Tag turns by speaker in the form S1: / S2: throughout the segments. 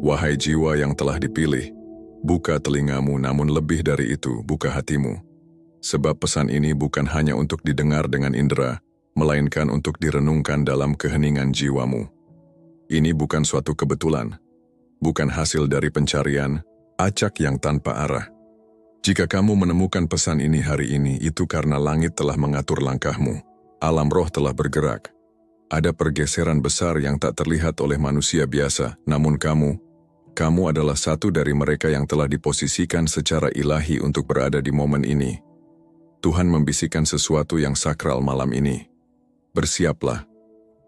S1: Wahai jiwa yang telah dipilih, buka telingamu namun lebih dari itu, buka hatimu. Sebab pesan ini bukan hanya untuk didengar dengan indera, melainkan untuk direnungkan dalam keheningan jiwamu. Ini bukan suatu kebetulan, bukan hasil dari pencarian, acak yang tanpa arah. Jika kamu menemukan pesan ini hari ini, itu karena langit telah mengatur langkahmu, alam roh telah bergerak. Ada pergeseran besar yang tak terlihat oleh manusia biasa, namun kamu adalah satu dari mereka yang telah diposisikan secara ilahi untuk berada di momen ini. Tuhan membisikkan sesuatu yang sakral malam ini. Bersiaplah,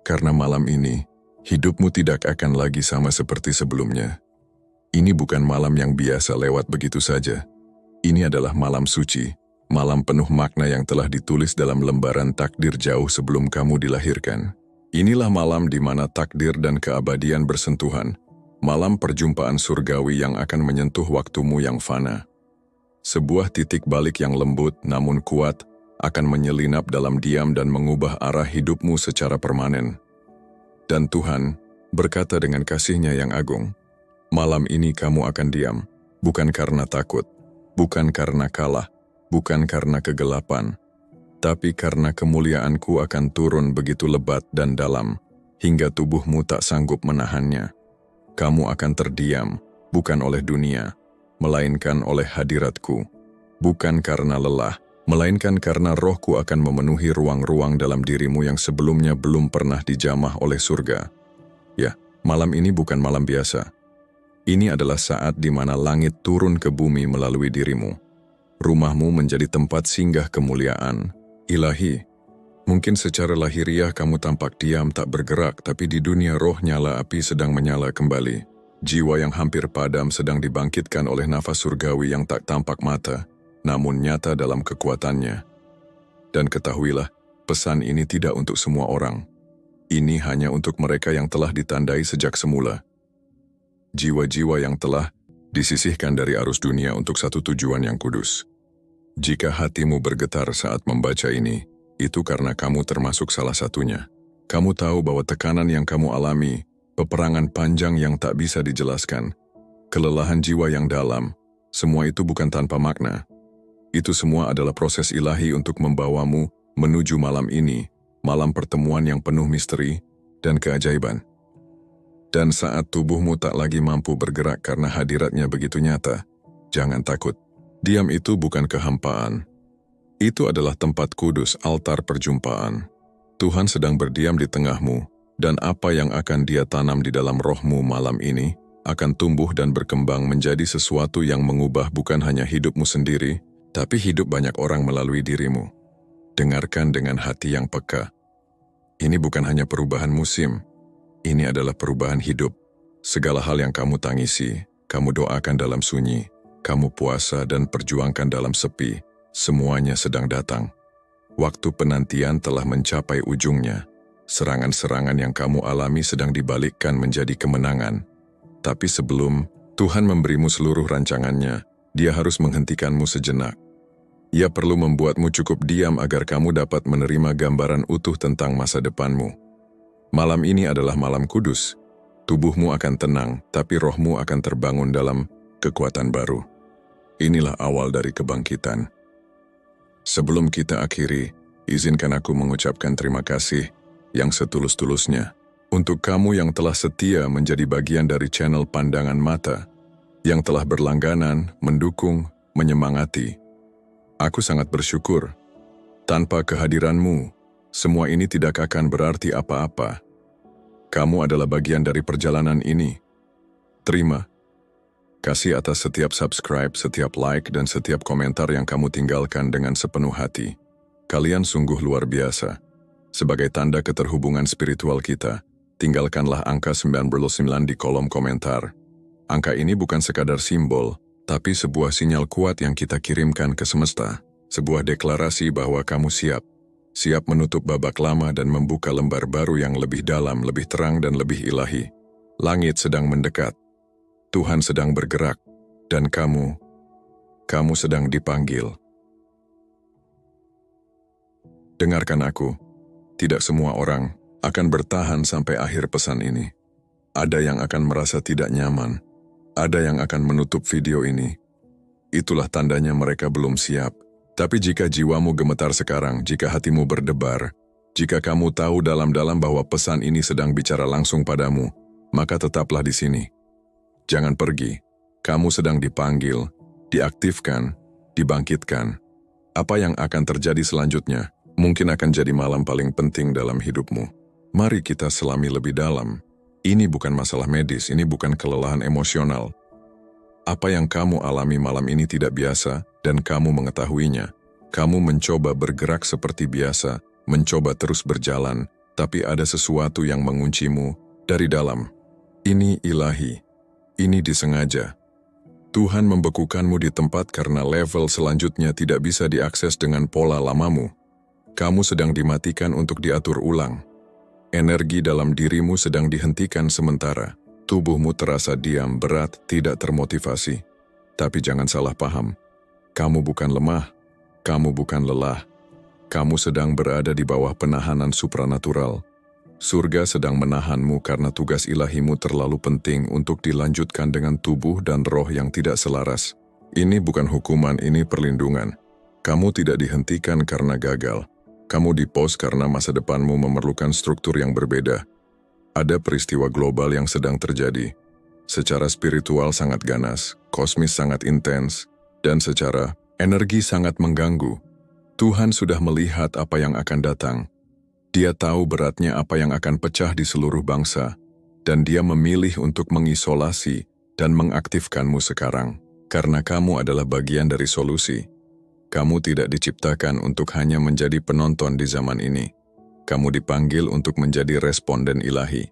S1: karena malam ini, hidupmu tidak akan lagi sama seperti sebelumnya. Ini bukan malam yang biasa lewat begitu saja. Ini adalah malam suci, malam penuh makna yang telah ditulis dalam lembaran takdir jauh sebelum kamu dilahirkan. Inilah malam di mana takdir dan keabadian bersentuhan, malam perjumpaan surgawi yang akan menyentuh waktumu yang fana. Sebuah titik balik yang lembut namun kuat akan menyelinap dalam diam dan mengubah arah hidupmu secara permanen. Dan Tuhan berkata dengan kasih-Nya yang agung, malam ini kamu akan diam, bukan karena takut, bukan karena kalah, bukan karena kegelapan, tapi karena kemuliaan-Ku akan turun begitu lebat dan dalam, hingga tubuhmu tak sanggup menahannya. Kamu akan terdiam, bukan oleh dunia, melainkan oleh hadirat-Ku. Bukan karena lelah, melainkan karena Roh-Ku akan memenuhi ruang-ruang dalam dirimu yang sebelumnya belum pernah dijamah oleh surga. Ya, malam ini bukan malam biasa. Ini adalah saat di mana langit turun ke bumi melalui dirimu. Rumahmu menjadi tempat singgah kemuliaan ilahi. Mungkin secara lahiriah kamu tampak diam tak bergerak, tapi di dunia roh nyala api sedang menyala kembali. Jiwa yang hampir padam sedang dibangkitkan oleh nafas surgawi yang tak tampak mata, namun nyata dalam kekuatannya. Dan ketahuilah, pesan ini tidak untuk semua orang. Ini hanya untuk mereka yang telah ditandai sejak semula. Jiwa-jiwa yang telah disisihkan dari arus dunia untuk satu tujuan yang kudus. Jika hatimu bergetar saat membaca ini, itu karena kamu termasuk salah satunya. Kamu tahu bahwa tekanan yang kamu alami, peperangan panjang yang tak bisa dijelaskan, kelelahan jiwa yang dalam, semua itu bukan tanpa makna. Itu semua adalah proses ilahi untuk membawamu menuju malam ini, malam pertemuan yang penuh misteri dan keajaiban. Dan saat tubuhmu tak lagi mampu bergerak karena hadiratnya begitu nyata, jangan takut. Diam itu bukan kehampaan. Itu adalah tempat kudus, altar perjumpaan. Tuhan sedang berdiam di tengahmu, dan apa yang akan Dia tanam di dalam rohmu malam ini akan tumbuh dan berkembang menjadi sesuatu yang mengubah bukan hanya hidupmu sendiri, tapi hidup banyak orang melalui dirimu. Dengarkan dengan hati yang peka. Ini bukan hanya perubahan musim, ini adalah perubahan hidup. Segala hal yang kamu tangisi, kamu doakan dalam sunyi, kamu puasa dan perjuangkan dalam sepi, semuanya sedang datang. Waktu penantian telah mencapai ujungnya. Serangan-serangan yang kamu alami sedang dibalikkan menjadi kemenangan. Tapi sebelum Tuhan memberimu seluruh rancangannya, Dia harus menghentikanmu sejenak. Ia perlu membuatmu cukup diam agar kamu dapat menerima gambaran utuh tentang masa depanmu. Malam ini adalah malam kudus. Tubuhmu akan tenang, tapi rohmu akan terbangun dalam kekuatan baru. Inilah awal dari kebangkitan. Sebelum kita akhiri, izinkan aku mengucapkan terima kasih yang setulus-tulusnya untuk kamu yang telah setia menjadi bagian dari channel Pandangan Mata, yang telah berlangganan, mendukung, menyemangati. Aku sangat bersyukur. Tanpa kehadiranmu, semua ini tidak akan berarti apa-apa. Kamu adalah bagian dari perjalanan ini. Terima kasih atas setiap subscribe, setiap like, dan setiap komentar yang kamu tinggalkan dengan sepenuh hati. Kalian sungguh luar biasa. Sebagai tanda keterhubungan spiritual kita, tinggalkanlah angka 99 di kolom komentar. Angka ini bukan sekadar simbol, tapi sebuah sinyal kuat yang kita kirimkan ke semesta. Sebuah deklarasi bahwa kamu siap. Siap menutup babak lama dan membuka lembar baru yang lebih dalam, lebih terang, dan lebih ilahi. Langit sedang mendekat. Tuhan sedang bergerak, dan kamu sedang dipanggil. Dengarkan aku, tidak semua orang akan bertahan sampai akhir pesan ini. Ada yang akan merasa tidak nyaman, Ada yang akan menutup video ini. Itulah tandanya mereka belum siap. Tapi jika jiwamu gemetar sekarang, jika hatimu berdebar, jika kamu tahu dalam-dalam bahwa pesan ini sedang bicara langsung padamu, maka tetaplah di sini. Jangan pergi. Kamu sedang dipanggil, diaktifkan, dibangkitkan. Apa yang akan terjadi selanjutnya mungkin akan jadi malam paling penting dalam hidupmu. Mari kita selami lebih dalam. Ini bukan masalah medis, ini bukan kelelahan emosional. Apa yang kamu alami malam ini tidak biasa dan kamu mengetahuinya. Kamu mencoba bergerak seperti biasa, mencoba terus berjalan, tapi ada sesuatu yang menguncimu dari dalam. Ini ilahi, ini disengaja. Tuhan membekukanmu di tempat karena level selanjutnya tidak bisa diakses dengan pola lamamu. Kamu sedang dimatikan untuk diatur ulang. Energi dalam dirimu sedang dihentikan sementara. Tubuhmu terasa diam, berat, tidak termotivasi. Tapi jangan salah paham. Kamu bukan lemah, kamu bukan lelah. Kamu sedang berada di bawah penahanan supranatural. Surga sedang menahanmu karena tugas ilahimu terlalu penting untuk dilanjutkan dengan tubuh dan roh yang tidak selaras. Ini bukan hukuman, ini perlindungan. Kamu tidak dihentikan karena gagal. Kamu dipos karena masa depanmu memerlukan struktur yang berbeda. Ada peristiwa global yang sedang terjadi. Secara spiritual sangat ganas, kosmis sangat intens, dan secara energi sangat mengganggu. Tuhan sudah melihat apa yang akan datang. Dia tahu beratnya apa yang akan pecah di seluruh bangsa, dan dia memilih untuk mengisolasi dan mengaktifkanmu sekarang, karena kamu adalah bagian dari solusi. Kamu tidak diciptakan untuk hanya menjadi penonton di zaman ini. Kamu dipanggil untuk menjadi responden ilahi,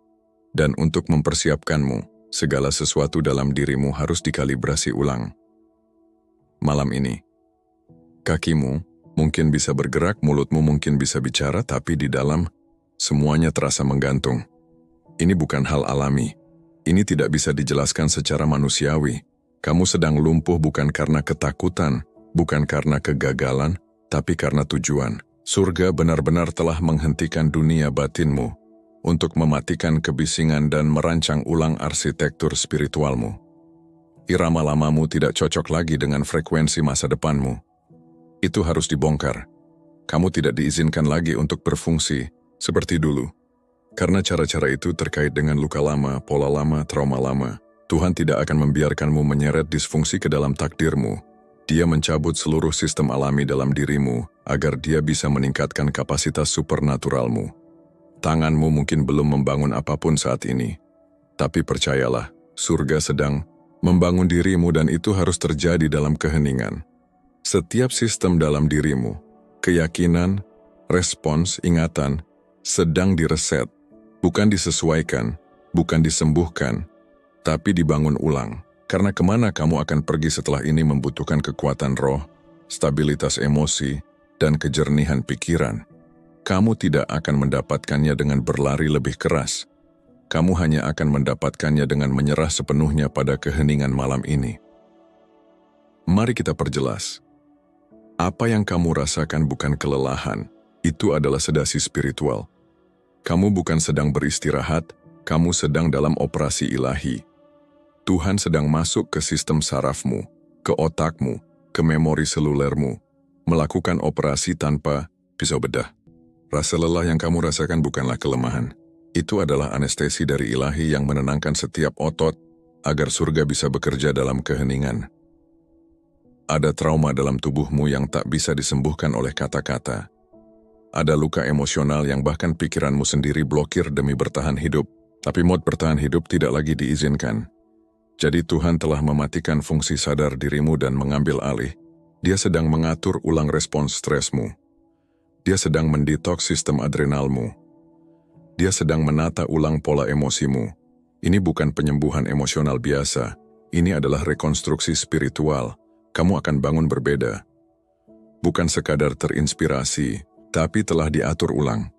S1: dan untuk mempersiapkanmu, segala sesuatu dalam dirimu harus dikalibrasi ulang. Malam ini, kakimu mungkin bisa bergerak, mulutmu mungkin bisa bicara, tapi di dalam, semuanya terasa menggantung. Ini bukan hal alami. Ini tidak bisa dijelaskan secara manusiawi. Kamu sedang lumpuh bukan karena ketakutan, bukan karena kegagalan, tapi karena tujuan. Surga benar-benar telah menghentikan dunia batinmu untuk mematikan kebisingan dan merancang ulang arsitektur spiritualmu. Irama lamamu tidak cocok lagi dengan frekuensi masa depanmu. Itu harus dibongkar. Kamu tidak diizinkan lagi untuk berfungsi seperti dulu. Karena cara-cara itu terkait dengan luka lama, pola lama, trauma lama. Tuhan tidak akan membiarkanmu menyeret disfungsi ke dalam takdirmu. Dia mencabut seluruh sistem alami dalam dirimu agar dia bisa meningkatkan kapasitas supernaturalmu. Tanganmu mungkin belum membangun apapun saat ini. Tapi percayalah, surga sedang membangun dirimu dan itu harus terjadi dalam keheningan. Setiap sistem dalam dirimu, keyakinan, respons, ingatan, sedang direset, bukan disesuaikan, bukan disembuhkan, tapi dibangun ulang. Karena kemana kamu akan pergi setelah ini membutuhkan kekuatan roh, stabilitas emosi, dan kejernihan pikiran. Kamu tidak akan mendapatkannya dengan berlari lebih keras. Kamu hanya akan mendapatkannya dengan menyerah sepenuhnya pada keheningan malam ini. Mari kita perjelas. Apa yang kamu rasakan bukan kelelahan, itu adalah sedasi spiritual. Kamu bukan sedang beristirahat, kamu sedang dalam operasi ilahi. Tuhan sedang masuk ke sistem sarafmu, ke otakmu, ke memori selulermu, melakukan operasi tanpa pisau bedah. Rasa lelah yang kamu rasakan bukanlah kelemahan. Itu adalah anestesi dari ilahi yang menenangkan setiap otot agar surga bisa bekerja dalam keheningan. Ada trauma dalam tubuhmu yang tak bisa disembuhkan oleh kata-kata. Ada luka emosional yang bahkan pikiranmu sendiri blokir demi bertahan hidup, tapi mod bertahan hidup tidak lagi diizinkan. Jadi Tuhan telah mematikan fungsi sadar dirimu dan mengambil alih. Dia sedang mengatur ulang respons stresmu. Dia sedang mendetoks sistem adrenalmu. Dia sedang menata ulang pola emosimu. Ini bukan penyembuhan emosional biasa. Ini adalah rekonstruksi spiritual. Kamu akan bangun berbeda. Bukan sekadar terinspirasi, tapi telah diatur ulang.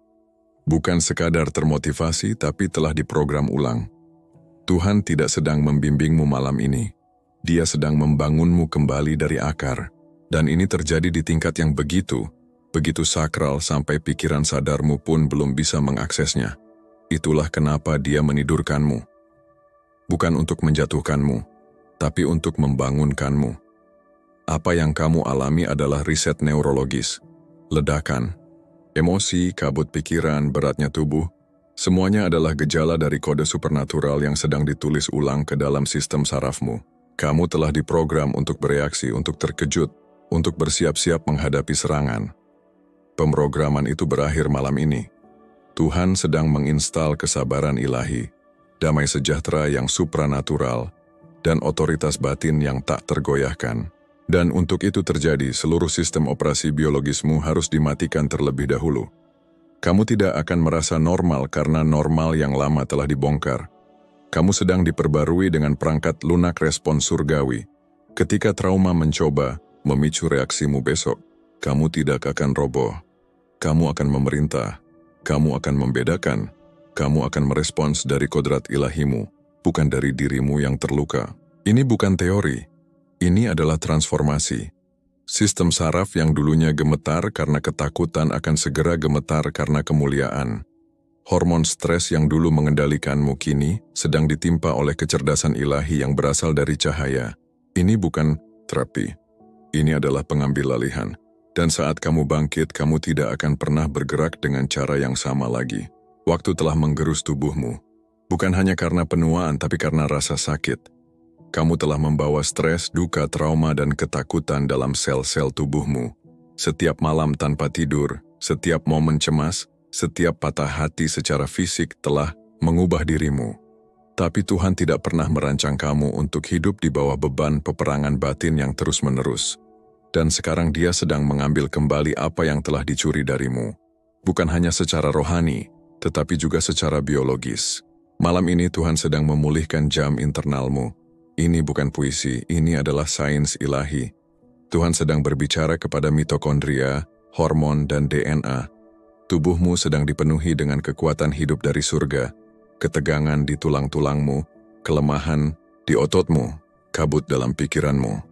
S1: Bukan sekadar termotivasi, tapi telah diprogram ulang. Tuhan tidak sedang membimbingmu malam ini. Dia sedang membangunmu kembali dari akar. Dan ini terjadi di tingkat yang begitu sakral sampai pikiran sadarmu pun belum bisa mengaksesnya. Itulah kenapa dia menidurkanmu. Bukan untuk menjatuhkanmu, tapi untuk membangunkanmu. Apa yang kamu alami adalah riset neurologis, ledakan, emosi, kabut pikiran, beratnya tubuh, semuanya adalah gejala dari kode supernatural yang sedang ditulis ulang ke dalam sistem sarafmu. Kamu telah diprogram untuk bereaksi, untuk terkejut, untuk bersiap-siap menghadapi serangan. Pemrograman itu berakhir malam ini. Tuhan sedang menginstal kesabaran ilahi, damai sejahtera yang supranatural, dan otoritas batin yang tak tergoyahkan. Dan untuk itu terjadi, seluruh sistem operasi biologismu harus dimatikan terlebih dahulu. Kamu tidak akan merasa normal karena normal yang lama telah dibongkar. Kamu sedang diperbarui dengan perangkat lunak respons surgawi. Ketika trauma mencoba memicu reaksimu besok, kamu tidak akan roboh. Kamu akan memerintah. Kamu akan membedakan. Kamu akan merespons dari kodrat ilahimu, bukan dari dirimu yang terluka. Ini bukan teori. Ini adalah transformasi. Sistem saraf yang dulunya gemetar karena ketakutan akan segera gemetar karena kemuliaan. Hormon stres yang dulu mengendalikanmu kini sedang ditimpa oleh kecerdasan ilahi yang berasal dari cahaya. Ini bukan terapi. Ini adalah pengambil alihan. Dan saat kamu bangkit, kamu tidak akan pernah bergerak dengan cara yang sama lagi. Waktu telah menggerus tubuhmu. Bukan hanya karena penuaan, tapi karena rasa sakit. Kamu telah membawa stres, duka, trauma, dan ketakutan dalam sel-sel tubuhmu. Setiap malam tanpa tidur, setiap momen cemas, setiap patah hati secara fisik telah mengubah dirimu. Tapi Tuhan tidak pernah merancang kamu untuk hidup di bawah beban peperangan batin yang terus-menerus. Dan sekarang Dia sedang mengambil kembali apa yang telah dicuri darimu. Bukan hanya secara rohani, tetapi juga secara biologis. Malam ini Tuhan sedang memulihkan jam internalmu. Ini bukan puisi, ini adalah sains ilahi. Tuhan sedang berbicara kepada mitokondria, hormon, dan DNA. Tubuhmu sedang dipenuhi dengan kekuatan hidup dari surga, ketegangan di tulang-tulangmu, kelemahan di ototmu, kabut dalam pikiranmu.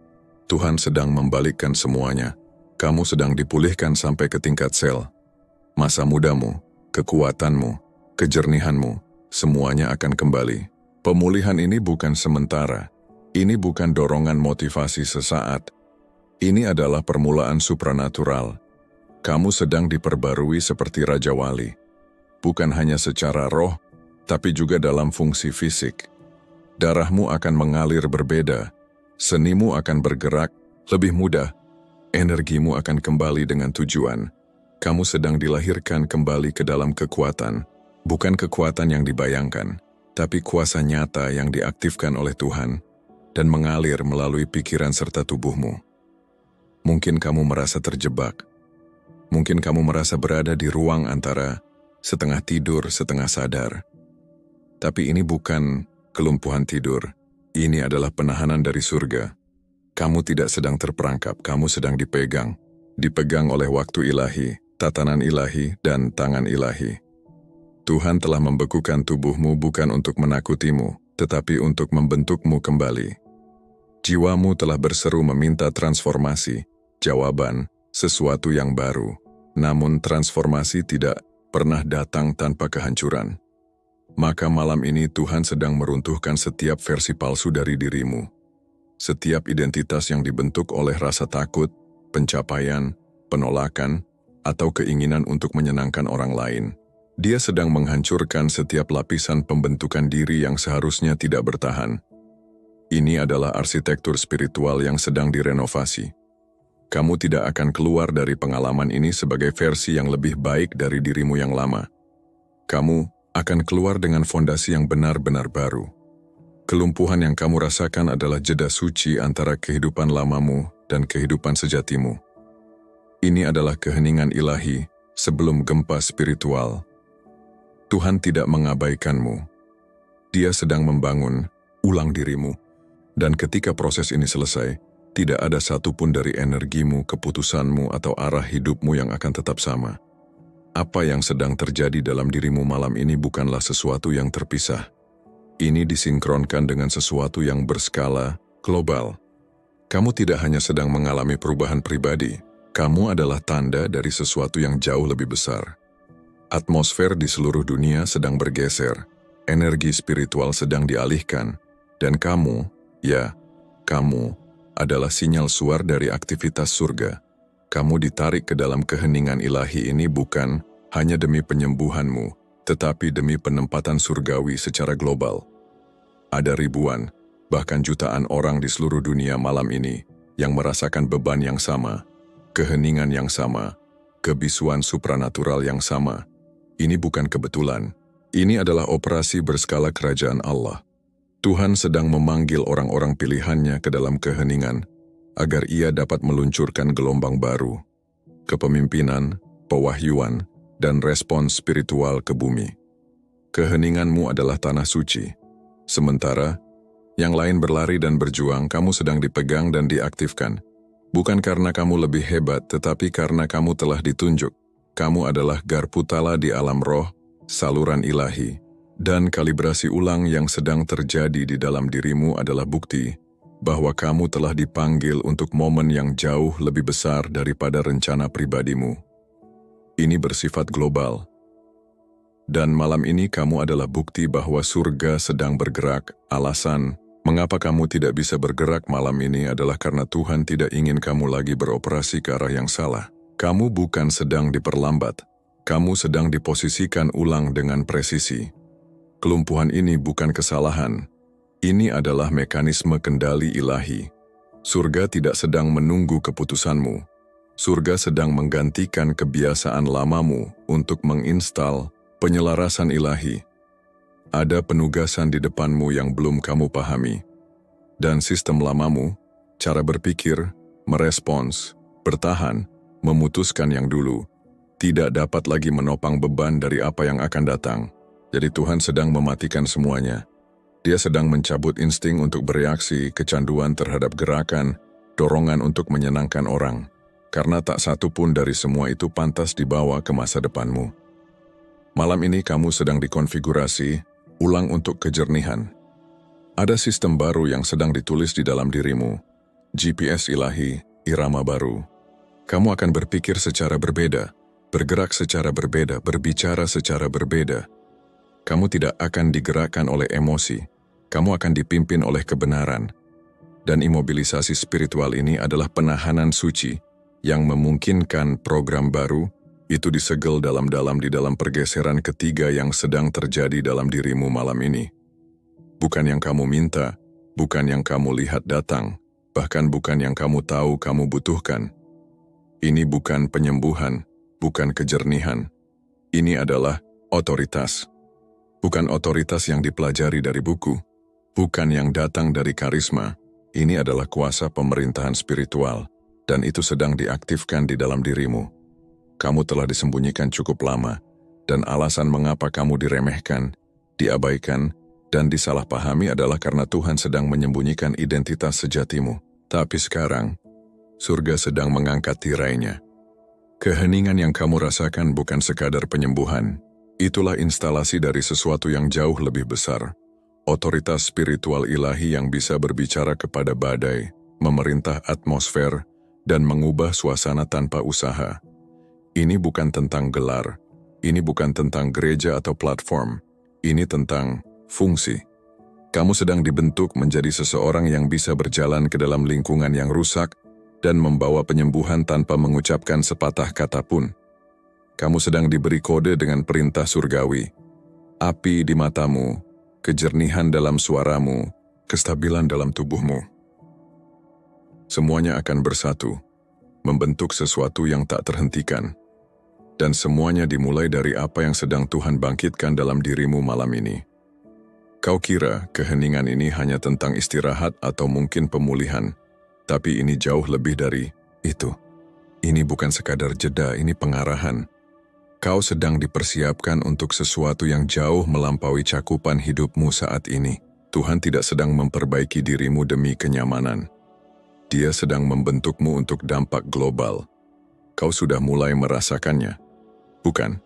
S1: Tuhan sedang membalikkan semuanya. Kamu sedang dipulihkan sampai ke tingkat sel. Masa mudamu, kekuatanmu, kejernihanmu, semuanya akan kembali. Pemulihan ini bukan sementara. Ini bukan dorongan motivasi sesaat. Ini adalah permulaan supranatural. Kamu sedang diperbarui seperti Raja Wali. Bukan hanya secara roh, tapi juga dalam fungsi fisik. Darahmu akan mengalir berbeda. Senimu akan bergerak lebih mudah. Energimu akan kembali dengan tujuan. Kamu sedang dilahirkan kembali ke dalam kekuatan. Bukan kekuatan yang dibayangkan, tapi kuasa nyata yang diaktifkan oleh Tuhan dan mengalir melalui pikiran serta tubuhmu. Mungkin kamu merasa terjebak. Mungkin kamu merasa berada di ruang antara setengah tidur, setengah sadar. Tapi ini bukan kelumpuhan tidur. Ini adalah penahanan dari surga. Kamu tidak sedang terperangkap, kamu sedang dipegang. Dipegang oleh waktu ilahi, tatanan ilahi, dan tangan ilahi. Tuhan telah membekukan tubuhmu bukan untuk menakutimu, tetapi untuk membentukmu kembali. Jiwamu telah berseru meminta transformasi, jawaban, sesuatu yang baru. Namun transformasi tidak pernah datang tanpa kehancuran. Maka malam ini Tuhan sedang meruntuhkan setiap versi palsu dari dirimu. Setiap identitas yang dibentuk oleh rasa takut, pencapaian, penolakan, atau keinginan untuk menyenangkan orang lain. Dia sedang menghancurkan setiap lapisan pembentukan diri yang seharusnya tidak bertahan. Ini adalah arsitektur spiritual yang sedang direnovasi. Kamu tidak akan keluar dari pengalaman ini sebagai versi yang lebih baik dari dirimu yang lama. Kamu akan keluar dengan fondasi yang benar-benar baru. Kelumpuhan yang kamu rasakan adalah jeda suci antara kehidupan lamamu dan kehidupan sejatimu. Ini adalah keheningan ilahi sebelum gempa spiritual. Tuhan tidak mengabaikanmu. Dia sedang membangun ulang dirimu. Dan ketika proses ini selesai, tidak ada satupun dari energimu, keputusanmu, atau arah hidupmu yang akan tetap sama. Apa yang sedang terjadi dalam dirimu malam ini bukanlah sesuatu yang terpisah. Ini disinkronkan dengan sesuatu yang berskala global. Kamu tidak hanya sedang mengalami perubahan pribadi, kamu adalah tanda dari sesuatu yang jauh lebih besar. Atmosfer di seluruh dunia sedang bergeser, energi spiritual sedang dialihkan, dan kamu, ya, Kamu adalah sinyal suar dari aktivitas surga. Kamu ditarik ke dalam keheningan ilahi ini bukan hanya demi penyembuhanmu, tetapi demi penempatan surgawi secara global. Ada ribuan, bahkan jutaan orang di seluruh dunia malam ini yang merasakan beban yang sama, keheningan yang sama, kebisuan supranatural yang sama. Ini bukan kebetulan. Ini adalah operasi berskala kerajaan Allah. Tuhan sedang memanggil orang-orang pilihannya ke dalam keheningan agar ia dapat meluncurkan gelombang baru, kepemimpinan, pewahyuan, dan respons spiritual ke bumi. Keheninganmu adalah tanah suci. Sementara yang lain berlari dan berjuang, kamu sedang dipegang dan diaktifkan. Bukan karena kamu lebih hebat, tetapi karena kamu telah ditunjuk. Kamu adalah garputala di alam roh, saluran ilahi, dan kalibrasi ulang yang sedang terjadi di dalam dirimu adalah bukti bahwa kamu telah dipanggil untuk momen yang jauh lebih besar daripada rencana pribadimu. Ini bersifat global. Dan malam ini kamu adalah bukti bahwa surga sedang bergerak. Alasan mengapa kamu tidak bisa bergerak malam ini adalah karena Tuhan tidak ingin kamu lagi beroperasi ke arah yang salah. Kamu bukan sedang diperlambat. Kamu sedang diposisikan ulang dengan presisi. Kelumpuhan ini bukan kesalahan. Ini adalah mekanisme kendali ilahi. Surga tidak sedang menunggu keputusanmu. Surga sedang menggantikan kebiasaan lamamu untuk menginstal penyelarasan ilahi. Ada penugasan di depanmu yang belum kamu pahami. Dan sistem lamamu, cara berpikir, merespons, bertahan, memutuskan yang dulu, tidak dapat lagi menopang beban dari apa yang akan datang. Jadi Tuhan sedang mematikan semuanya. Dia sedang mencabut insting untuk bereaksi, kecanduan terhadap gerakan, dorongan untuk menyenangkan orang. Karena tak satu pun dari semua itu pantas dibawa ke masa depanmu. Malam ini kamu sedang dikonfigurasi, ulang untuk kejernihan. Ada sistem baru yang sedang ditulis di dalam dirimu. GPS ilahi, irama baru. Kamu akan berpikir secara berbeda, bergerak secara berbeda, berbicara secara berbeda. Kamu tidak akan digerakkan oleh emosi. Kamu akan dipimpin oleh kebenaran. Dan imobilisasi spiritual ini adalah penahanan suci yang memungkinkan program baru itu disegel dalam-dalam di dalam pergeseran ketiga yang sedang terjadi dalam dirimu malam ini. Bukan yang kamu minta, bukan yang kamu lihat datang, bahkan bukan yang kamu tahu kamu butuhkan. Ini bukan penyembuhan, bukan kejernihan. Ini adalah otoritas. Bukan otoritas yang dipelajari dari buku. Bukan yang datang dari karisma. Ini adalah kuasa pemerintahan spiritual, dan itu sedang diaktifkan di dalam dirimu. Kamu telah disembunyikan cukup lama, dan alasan mengapa kamu diremehkan, diabaikan, dan disalahpahami adalah karena Tuhan sedang menyembunyikan identitas sejatimu. Tapi sekarang, surga sedang mengangkat tirainya. Keheningan yang kamu rasakan bukan sekadar penyembuhan. Itulah instalasi dari sesuatu yang jauh lebih besar. Otoritas spiritual ilahi yang bisa berbicara kepada badai, memerintah atmosfer, dan mengubah suasana tanpa usaha. Ini bukan tentang gelar, ini bukan tentang gereja atau platform, ini tentang fungsi. Kamu sedang dibentuk menjadi seseorang yang bisa berjalan ke dalam lingkungan yang rusak dan membawa penyembuhan tanpa mengucapkan sepatah kata pun. Kamu sedang diberi kode dengan perintah surgawi. Api di matamu, kejernihan dalam suaramu, kestabilan dalam tubuhmu. Semuanya akan bersatu, membentuk sesuatu yang tak terhentikan. Dan semuanya dimulai dari apa yang sedang Tuhan bangkitkan dalam dirimu malam ini. Kau kira keheningan ini hanya tentang istirahat atau mungkin pemulihan, tapi ini jauh lebih dari itu. Ini bukan sekadar jeda, ini pengarahan. Kau sedang dipersiapkan untuk sesuatu yang jauh melampaui cakupan hidupmu saat ini. Tuhan tidak sedang memperbaiki dirimu demi kenyamanan. Dia sedang membentukmu untuk dampak global. Kau sudah mulai merasakannya. Bukan?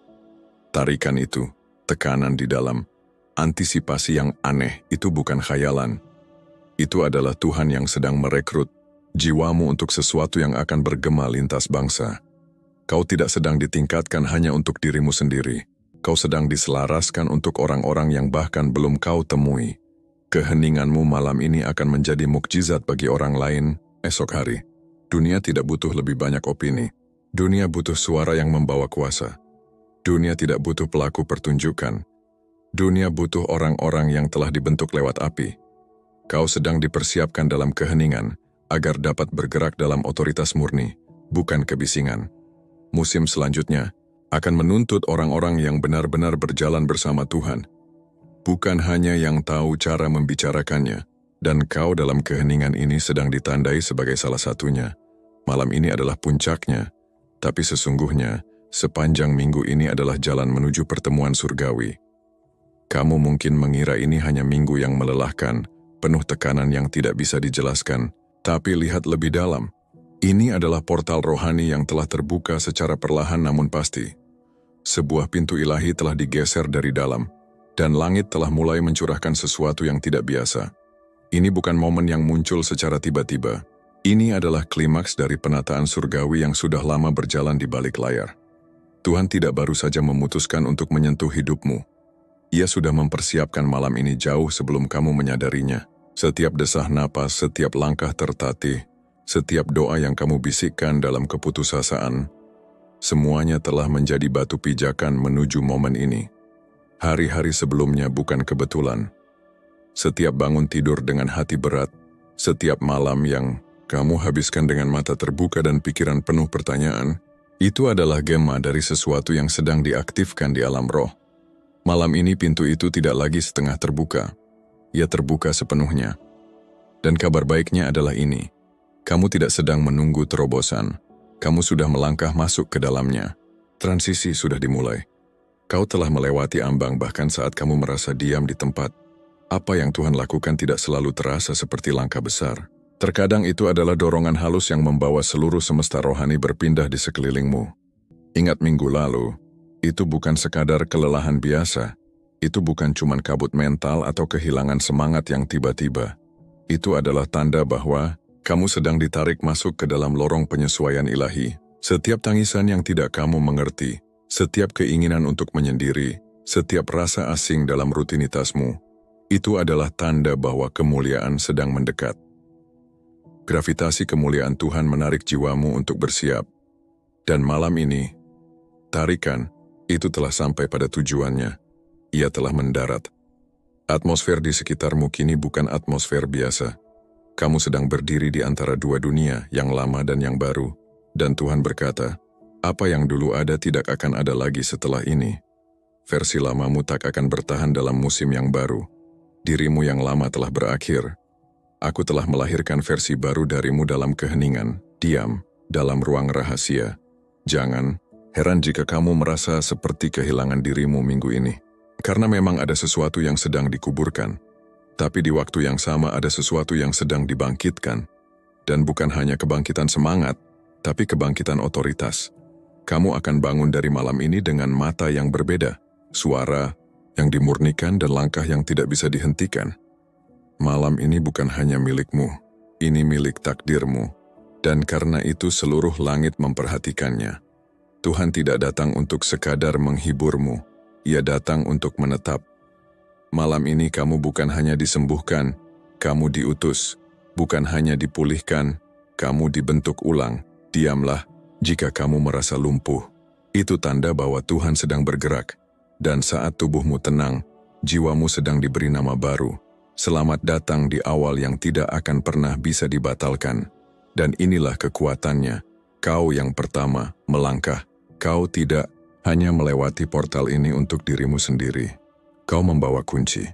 S1: Tarikan itu, tekanan di dalam, antisipasi yang aneh, itu bukan khayalan. Itu adalah Tuhan yang sedang merekrut jiwamu untuk sesuatu yang akan bergema lintas bangsa. Kau tidak sedang ditingkatkan hanya untuk dirimu sendiri. Kau sedang diselaraskan untuk orang-orang yang bahkan belum kau temui. Keheninganmu malam ini akan menjadi mukjizat bagi orang lain esok hari. Dunia tidak butuh lebih banyak opini. Dunia butuh suara yang membawa kuasa. Dunia tidak butuh pelaku pertunjukan. Dunia butuh orang-orang yang telah dibentuk lewat api. Kau sedang dipersiapkan dalam keheningan agar dapat bergerak dalam otoritas murni, bukan kebisingan. Musim selanjutnya akan menuntut orang-orang yang benar-benar berjalan bersama Tuhan, bukan hanya yang tahu cara membicarakannya. Dan kau dalam keheningan ini sedang ditandai sebagai salah satunya. Malam ini adalah puncaknya, tapi sesungguhnya sepanjang minggu ini adalah jalan menuju pertemuan surgawi. Kamu mungkin mengira ini hanya minggu yang melelahkan, penuh tekanan yang tidak bisa dijelaskan, tapi lihat lebih dalam. Ini adalah portal rohani yang telah terbuka secara perlahan namun pasti. Sebuah pintu ilahi telah digeser dari dalam, dan langit telah mulai mencurahkan sesuatu yang tidak biasa. Ini bukan momen yang muncul secara tiba-tiba. Ini adalah klimaks dari penataan surgawi yang sudah lama berjalan di balik layar. Tuhan tidak baru saja memutuskan untuk menyentuh hidupmu. Ia sudah mempersiapkan malam ini jauh sebelum kamu menyadarinya. Setiap desah napas, setiap langkah tertatih, setiap doa yang kamu bisikkan dalam keputusasaan, semuanya telah menjadi batu pijakan menuju momen ini. Hari-hari sebelumnya bukan kebetulan. Setiap bangun tidur dengan hati berat, setiap malam yang kamu habiskan dengan mata terbuka dan pikiran penuh pertanyaan, itu adalah gema dari sesuatu yang sedang diaktifkan di alam roh. Malam ini pintu itu tidak lagi setengah terbuka. Ia terbuka sepenuhnya. Dan kabar baiknya adalah ini. Kamu tidak sedang menunggu terobosan. Kamu sudah melangkah masuk ke dalamnya. Transisi sudah dimulai. Kau telah melewati ambang bahkan saat kamu merasa diam di tempat. Apa yang Tuhan lakukan tidak selalu terasa seperti langkah besar. Terkadang itu adalah dorongan halus yang membawa seluruh semesta rohani berpindah di sekelilingmu. Ingat minggu lalu, itu bukan sekadar kelelahan biasa. Itu bukan cuma kabut mental atau kehilangan semangat yang tiba-tiba. Itu adalah tanda bahwa kamu sedang ditarik masuk ke dalam lorong penyesuaian ilahi. Setiap tangisan yang tidak kamu mengerti, setiap keinginan untuk menyendiri, setiap rasa asing dalam rutinitasmu, itu adalah tanda bahwa kemuliaan sedang mendekat. Gravitasi kemuliaan Tuhan menarik jiwamu untuk bersiap. Dan malam ini, tarikan itu telah sampai pada tujuannya. Ia telah mendarat. Atmosfer di sekitarmu kini bukan atmosfer biasa. Kamu sedang berdiri di antara dua dunia, yang lama dan yang baru. Dan Tuhan berkata, apa yang dulu ada tidak akan ada lagi setelah ini. Versi lamamu tak akan bertahan dalam musim yang baru. Dirimu yang lama telah berakhir. Aku telah melahirkan versi baru darimu dalam keheningan, diam, dalam ruang rahasia. Jangan heran jika kamu merasa seperti kehilangan dirimu minggu ini. Karena memang ada sesuatu yang sedang dikuburkan. Tapi di waktu yang sama ada sesuatu yang sedang dibangkitkan. Dan bukan hanya kebangkitan semangat, tapi kebangkitan otoritas. Kamu akan bangun dari malam ini dengan mata yang berbeda, suara yang dimurnikan dan langkah yang tidak bisa dihentikan. Malam ini bukan hanya milikmu, ini milik takdirmu. Dan karena itu seluruh langit memperhatikannya. Tuhan tidak datang untuk sekadar menghiburmu, Ia datang untuk menetap. Malam ini kamu bukan hanya disembuhkan, kamu diutus. Bukan hanya dipulihkan, kamu dibentuk ulang. Diamlah jika kamu merasa lumpuh. Itu tanda bahwa Tuhan sedang bergerak. Dan saat tubuhmu tenang, jiwamu sedang diberi nama baru. Selamat datang di awal yang tidak akan pernah bisa dibatalkan. Dan inilah kekuatannya. Kau yang pertama melangkah. Kau tidak hanya melewati portal ini untuk dirimu sendiri. Kau membawa kunci.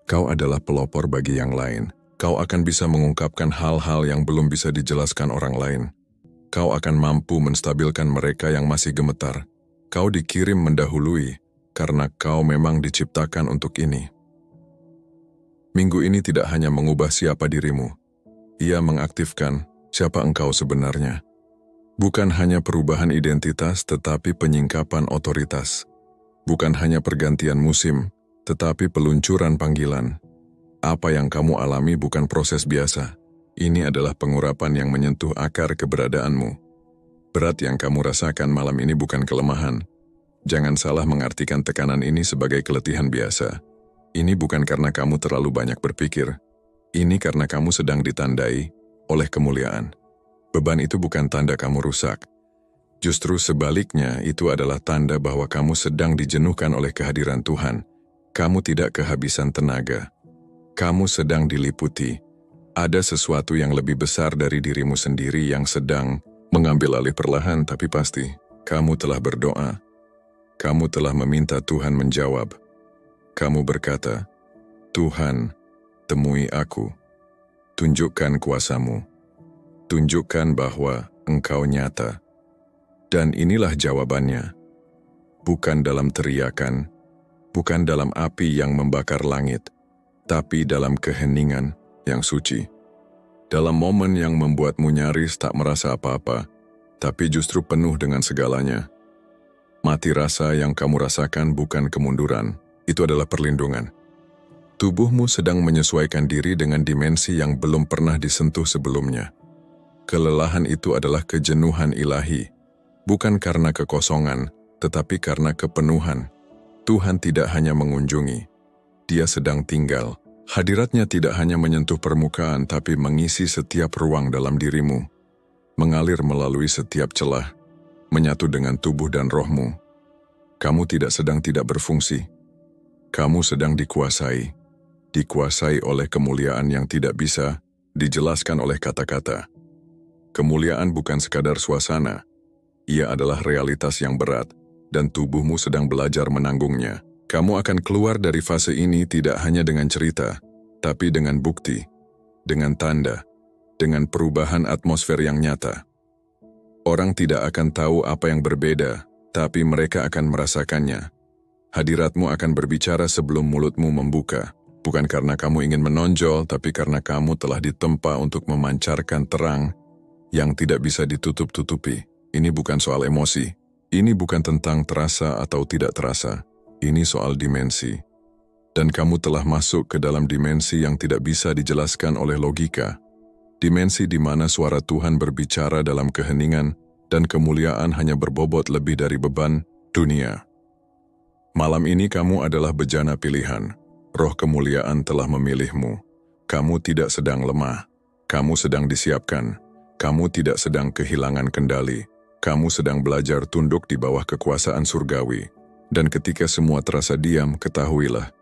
S1: Kau adalah pelopor bagi yang lain. Kau akan bisa mengungkapkan hal-hal yang belum bisa dijelaskan orang lain. Kau akan mampu menstabilkan mereka yang masih gemetar. Kau dikirim mendahului. Karena kau memang diciptakan untuk ini. Minggu ini tidak hanya mengubah siapa dirimu, ia mengaktifkan siapa engkau sebenarnya. Bukan hanya perubahan identitas, tetapi penyingkapan otoritas. Bukan hanya pergantian musim, tetapi peluncuran panggilan. Apa yang kamu alami bukan proses biasa. Ini adalah pengurapan yang menyentuh akar keberadaanmu. Berat yang kamu rasakan malam ini bukan kelemahan. Jangan salah mengartikan tekanan ini sebagai keletihan biasa. Ini bukan karena kamu terlalu banyak berpikir. Ini karena kamu sedang ditandai oleh kemuliaan. Beban itu bukan tanda kamu rusak. Justru sebaliknya, itu adalah tanda bahwa kamu sedang dijenuhkan oleh kehadiran Tuhan. Kamu tidak kehabisan tenaga. Kamu sedang diliputi. Ada sesuatu yang lebih besar dari dirimu sendiri yang sedang mengambil alih perlahan, tapi pasti. Kamu telah berdoa. Kamu telah meminta Tuhan menjawab. Kamu berkata, Tuhan, temui aku. Tunjukkan kuasamu. Tunjukkan bahwa Engkau nyata. Dan inilah jawabannya. Bukan dalam teriakan, bukan dalam api yang membakar langit, tapi dalam keheningan yang suci. Dalam momen yang membuatmu nyaris tak merasa apa-apa, tapi justru penuh dengan segalanya. Mati rasa yang kamu rasakan bukan kemunduran, itu adalah perlindungan. Tubuhmu sedang menyesuaikan diri dengan dimensi yang belum pernah disentuh sebelumnya. Kelelahan itu adalah kejenuhan ilahi, bukan karena kekosongan, tetapi karena kepenuhan. Tuhan tidak hanya mengunjungi, Dia sedang tinggal. Hadiratnya tidak hanya menyentuh permukaan, tapi mengisi setiap ruang dalam dirimu, mengalir melalui setiap celah, menyatu dengan tubuh dan rohmu. Kamu tidak sedang tidak berfungsi. Kamu sedang dikuasai oleh kemuliaan yang tidak bisa dijelaskan oleh kata-kata. Kemuliaan bukan sekadar suasana, ia adalah realitas yang berat, dan tubuhmu sedang belajar menanggungnya. Kamu akan keluar dari fase ini tidak hanya dengan cerita, tapi dengan bukti, dengan tanda, dengan perubahan atmosfer yang nyata. Orang tidak akan tahu apa yang berbeda, tapi mereka akan merasakannya. Hadiratmu akan berbicara sebelum mulutmu membuka, bukan karena kamu ingin menonjol, tapi karena kamu telah ditempa untuk memancarkan terang yang tidak bisa ditutup-tutupi. Ini bukan soal emosi, ini bukan tentang terasa atau tidak terasa, ini soal dimensi. Dan kamu telah masuk ke dalam dimensi yang tidak bisa dijelaskan oleh logika. Dimensi di mana suara Tuhan berbicara dalam keheningan dan kemuliaan hanya berbobot lebih dari beban dunia. Malam ini kamu adalah bejana pilihan. Roh kemuliaan telah memilihmu. Kamu tidak sedang lemah. Kamu sedang disiapkan. Kamu tidak sedang kehilangan kendali. Kamu sedang belajar tunduk di bawah kekuasaan surgawi. Dan ketika semua terasa diam, ketahuilah.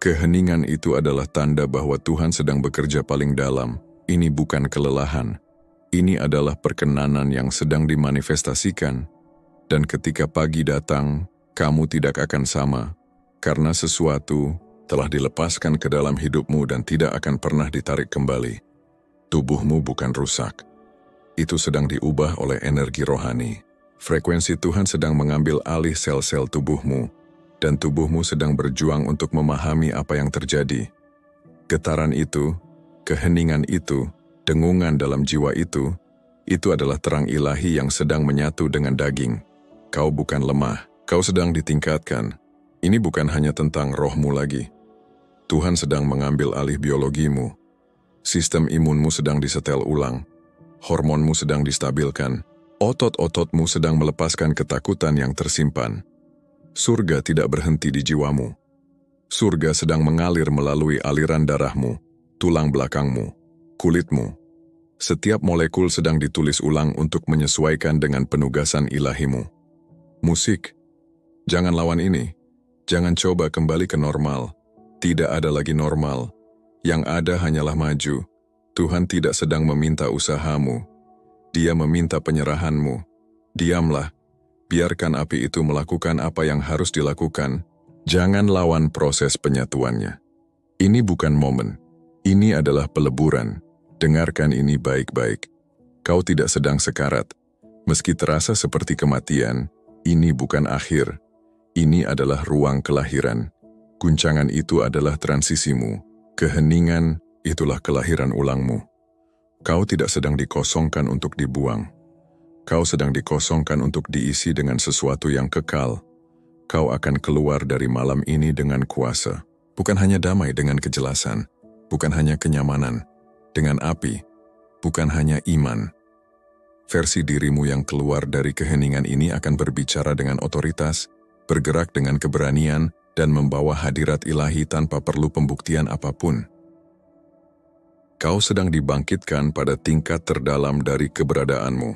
S1: Keheningan itu adalah tanda bahwa Tuhan sedang bekerja paling dalam. Ini bukan kelelahan. Ini adalah perkenanan yang sedang dimanifestasikan. Dan ketika pagi datang, kamu tidak akan sama, karena sesuatu telah dilepaskan ke dalam hidupmu dan tidak akan pernah ditarik kembali. Tubuhmu bukan rusak. Itu sedang diubah oleh energi rohani. Frekuensi Tuhan sedang mengambil alih sel-sel tubuhmu, dan tubuhmu sedang berjuang untuk memahami apa yang terjadi. Getaran itu, keheningan itu, dengungan dalam jiwa itu adalah terang ilahi yang sedang menyatu dengan daging. Kau bukan lemah. Kau sedang ditingkatkan. Ini bukan hanya tentang rohmu lagi. Tuhan sedang mengambil alih biologimu. Sistem imunmu sedang disetel ulang. Hormonmu sedang distabilkan. Otot-ototmu sedang melepaskan ketakutan yang tersimpan. Surga tidak berhenti di jiwamu. Surga sedang mengalir melalui aliran darahmu, tulang belakangmu, kulitmu. Setiap molekul sedang ditulis ulang untuk menyesuaikan dengan penugasan ilahimu. Musik. Jangan lawan ini. Jangan coba kembali ke normal. Tidak ada lagi normal. Yang ada hanyalah maju. Tuhan tidak sedang meminta usahamu. Dia meminta penyerahanmu. Diamlah. Biarkan api itu melakukan apa yang harus dilakukan. Jangan lawan proses penyatuannya. Ini bukan momen. Ini adalah peleburan. Dengarkan ini baik-baik. Kau tidak sedang sekarat. Meski terasa seperti kematian, ini bukan akhir. Ini adalah ruang kelahiran. Guncangan itu adalah transisimu. Keheningan, itulah kelahiran ulangmu. Kau tidak sedang dikosongkan untuk dibuang. Kau sedang dikosongkan untuk diisi dengan sesuatu yang kekal. Kau akan keluar dari malam ini dengan kuasa. Bukan hanya damai dengan kejelasan. Bukan hanya kenyamanan. Dengan api. Bukan hanya iman. Versi dirimu yang keluar dari keheningan ini akan berbicara dengan otoritas, bergerak dengan keberanian, dan membawa hadirat ilahi tanpa perlu pembuktian apapun. Kau sedang dibangkitkan pada tingkat terdalam dari keberadaanmu.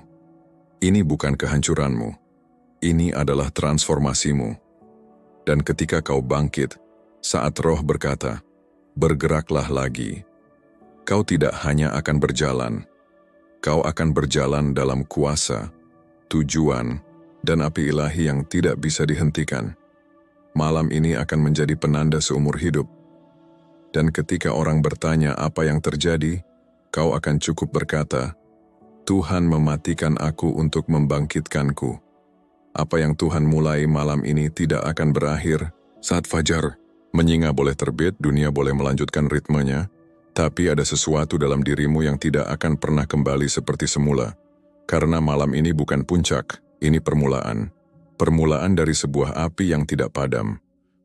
S1: Ini bukan kehancuranmu. Ini adalah transformasimu. Dan ketika kau bangkit, saat Roh berkata, "Bergeraklah lagi," kau tidak hanya akan berjalan, kau akan berjalan dalam kuasa, tujuan, dan api ilahi yang tidak bisa dihentikan. Malam ini akan menjadi penanda seumur hidup. Dan ketika orang bertanya apa yang terjadi, kau akan cukup berkata, "Tuhan mematikan aku untuk membangkitkanku." Apa yang Tuhan mulai malam ini tidak akan berakhir saat fajar. Menyinga boleh terbit, dunia boleh melanjutkan ritmenya, tapi ada sesuatu dalam dirimu yang tidak akan pernah kembali seperti semula. Karena malam ini bukan puncak, ini permulaan. Permulaan dari sebuah api yang tidak padam.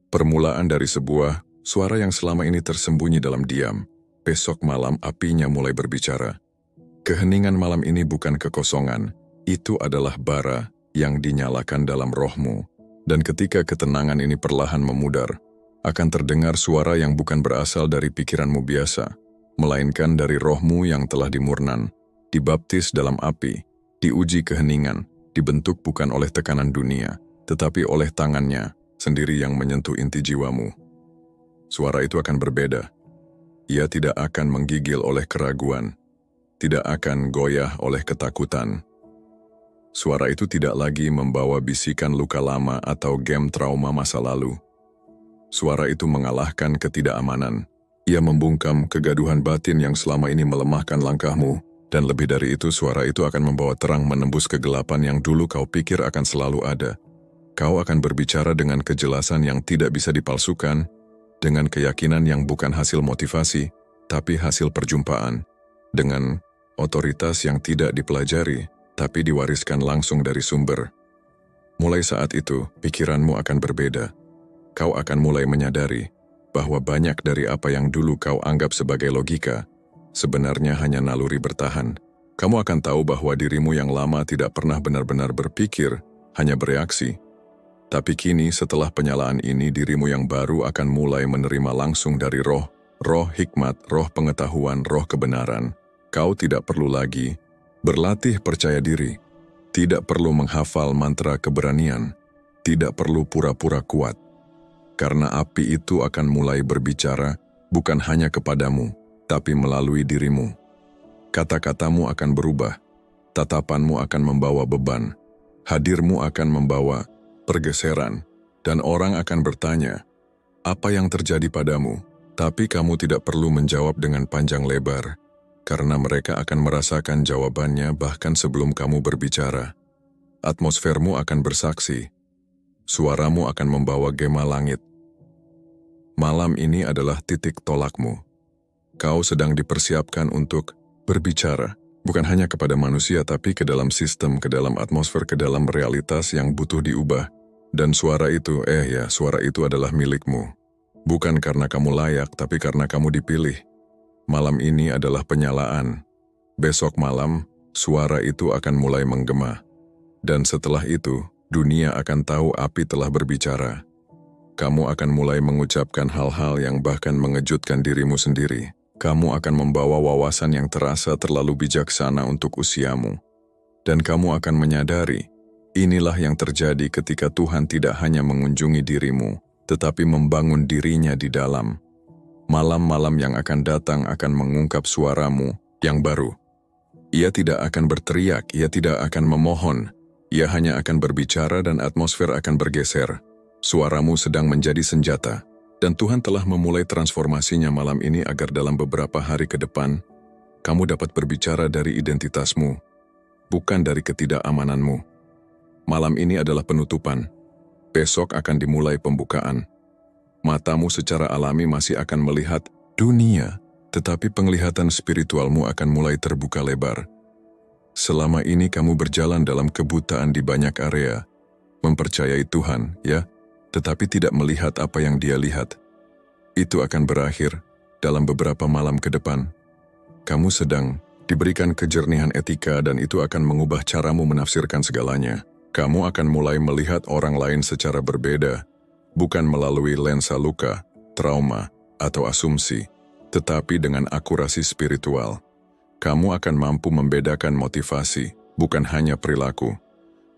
S1: Permulaan dari sebuah suara yang selama ini tersembunyi dalam diam. Besok malam apinya mulai berbicara. Keheningan malam ini bukan kekosongan, itu adalah bara yang dinyalakan dalam rohmu. Dan ketika ketenangan ini perlahan memudar, akan terdengar suara yang bukan berasal dari pikiranmu biasa, melainkan dari rohmu yang telah dimurnan, dibaptis dalam api, diuji keheningan, dibentuk bukan oleh tekanan dunia, tetapi oleh tangannya sendiri yang menyentuh inti jiwamu. Suara itu akan berbeda. Ia tidak akan menggigil oleh keraguan, tidak akan goyah oleh ketakutan. Suara itu tidak lagi membawa bisikan luka lama atau game trauma masa lalu. Suara itu mengalahkan ketidakamanan. Ia membungkam kegaduhan batin yang selama ini melemahkan langkahmu, dan lebih dari itu suara itu akan membawa terang menembus kegelapan yang dulu kau pikir akan selalu ada. Kau akan berbicara dengan kejelasan yang tidak bisa dipalsukan, dengan keyakinan yang bukan hasil motivasi, tapi hasil perjumpaan, dengan otoritas yang tidak dipelajari, tapi diwariskan langsung dari sumber. Mulai saat itu, pikiranmu akan berbeda. Kau akan mulai menyadari bahwa banyak dari apa yang dulu kau anggap sebagai logika, sebenarnya hanya naluri bertahan. Kamu akan tahu bahwa dirimu yang lama tidak pernah benar-benar berpikir, hanya bereaksi. Tapi kini setelah penyalaan ini, dirimu yang baru akan mulai menerima langsung dari roh, roh hikmat, roh pengetahuan, roh kebenaran. Kau tidak perlu lagi berlatih percaya diri, tidak perlu menghafal mantra keberanian, tidak perlu pura-pura kuat. Karena api itu akan mulai berbicara bukan hanya kepadamu, tapi melalui dirimu. Kata-katamu akan berubah, tatapanmu akan membawa beban, hadirmu akan membawa pergeseran, dan orang akan bertanya, "Apa yang terjadi padamu?" Tapi kamu tidak perlu menjawab dengan panjang lebar, karena mereka akan merasakan jawabannya bahkan sebelum kamu berbicara. Atmosfermu akan bersaksi, suaramu akan membawa gema langit. Malam ini adalah titik tolakmu. Kau sedang dipersiapkan untuk berbicara, bukan hanya kepada manusia tapi ke dalam sistem, ke dalam atmosfer, ke dalam realitas yang butuh diubah. Dan suara itu, suara itu adalah milikmu. Bukan karena kamu layak, tapi karena kamu dipilih. Malam ini adalah penyalaan. Besok malam, suara itu akan mulai menggema. Dan setelah itu, dunia akan tahu api telah berbicara. Kamu akan mulai mengucapkan hal-hal yang bahkan mengejutkan dirimu sendiri. Kamu akan membawa wawasan yang terasa terlalu bijaksana untuk usiamu. Dan kamu akan menyadari, inilah yang terjadi ketika Tuhan tidak hanya mengunjungi dirimu, tetapi membangun dirinya di dalam. Malam-malam yang akan datang akan mengungkap suaramu yang baru. Ia tidak akan berteriak, ia tidak akan memohon. Ia hanya akan berbicara dan atmosfer akan bergeser. Suaramu sedang menjadi senjata, dan Tuhan telah memulai transformasinya malam ini agar dalam beberapa hari ke depan, kamu dapat berbicara dari identitasmu, bukan dari ketidakamananmu. Malam ini adalah penutupan, besok akan dimulai pembukaan. Matamu secara alami masih akan melihat dunia, tetapi penglihatan spiritualmu akan mulai terbuka lebar. Selama ini kamu berjalan dalam kebutaan di banyak area, mempercayai Tuhan, tetapi tidak melihat apa yang Dia lihat. Itu akan berakhir dalam beberapa malam ke depan. Kamu sedang diberikan kejernihan etika dan itu akan mengubah caramu menafsirkan segalanya. Kamu akan mulai melihat orang lain secara berbeda, bukan melalui lensa luka, trauma, atau asumsi, tetapi dengan akurasi spiritual. Kamu akan mampu membedakan motivasi, bukan hanya perilaku.